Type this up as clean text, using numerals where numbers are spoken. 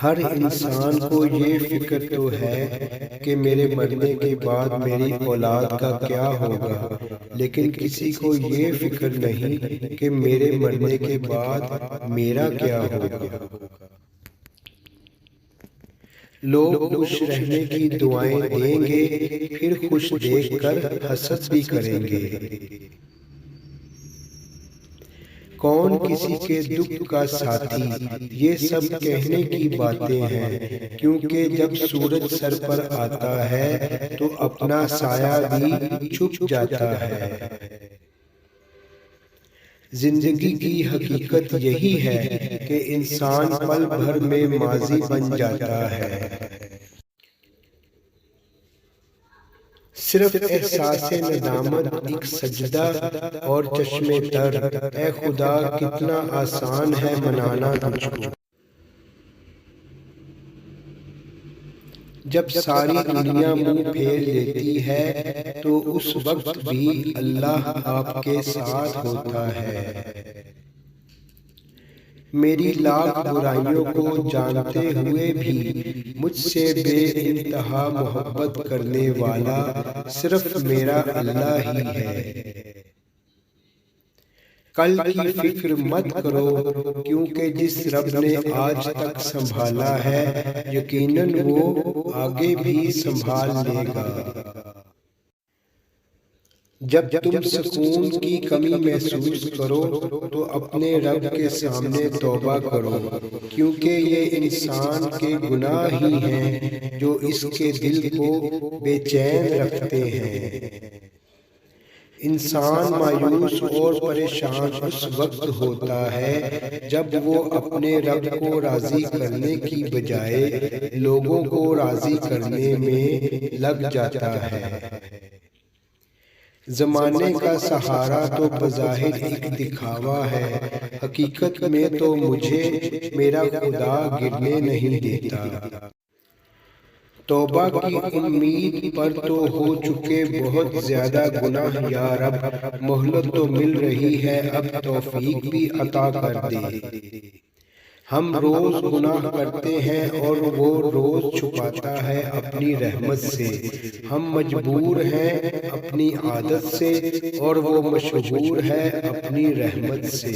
ہر انسان کو یہ فکر تو ہے کہ میرے مرنے کے بعد میری اولاد کا کیا ہوگا، لیکن کسی کو یہ فکر نہیں کہ میرے مرنے کے بعد میرا کیا ہوگا۔ لوگ خوش رہنے کی دعائیں دیں گے، پھر خوش دیکھ کر حسد بھی کریں گے۔ کون کسی کے دکھ کا ساتھی، یہ سب کہنے کی باتیں ہیں، کیونکہ جب سورج سر پر آتا ہے تو اپنا سایہ بھی چھپ جاتا ہے۔ زندگی کی حقیقت یہی ہے کہ انسان پل بھر میں ماضی بن جاتا ہے۔ صرف احساس ندامت ایک سجدہ اور چشم تر، اے خدا کتنا آسان ہے منانا تجھ کو۔ جب ساری دنیا منہ پھیر لیتی ہے تو اس وقت بھی اللہ آپ کے ساتھ ہوتا ہے۔ میری لاکھ برائیوں کو جانتے ہوئے بھی مجھ سے بے انتہا محبت کرنے والا صرف میرا اللہ ہی ہے۔ کل کی فکر مت کرو، کیونکہ جس رب نے آج تک سنبھالا ہے یقیناً وہ آگے بھی سنبھال لے گا۔ جب تم سکون کی کمی محسوس کرو تو اپنے رب کے سامنے توبہ کرو، کیونکہ یہ انسان کے گناہ ہی ہیں جو اس کے دل کو بے چین رکھتے ہیں۔ انسان مایوس اور پریشان اس وقت ہوتا ہے جب وہ اپنے رب کو راضی کرنے کی بجائے لوگوں کو راضی کرنے میں لگ جاتا ہے۔ زمانے کا سہارا تو بظاہر ایک دکھاوا ہے، حقیقت میں تو مجھے میرا خدا گرنے نہیں دیتا۔ توبہ کی امید پر تو ہو چکے بہت زیادہ گناہ، یا رب مہلت تو مل رہی ہے، اب توفیق بھی عطا کر دے۔ ہم روز گناہ کرتے ہیں اور وہ روز چھپاتا ہے اپنی رحمت سے۔ ہم مجبور ہیں اپنی عادت سے اور وہ مشہور ہے اپنی رحمت سے۔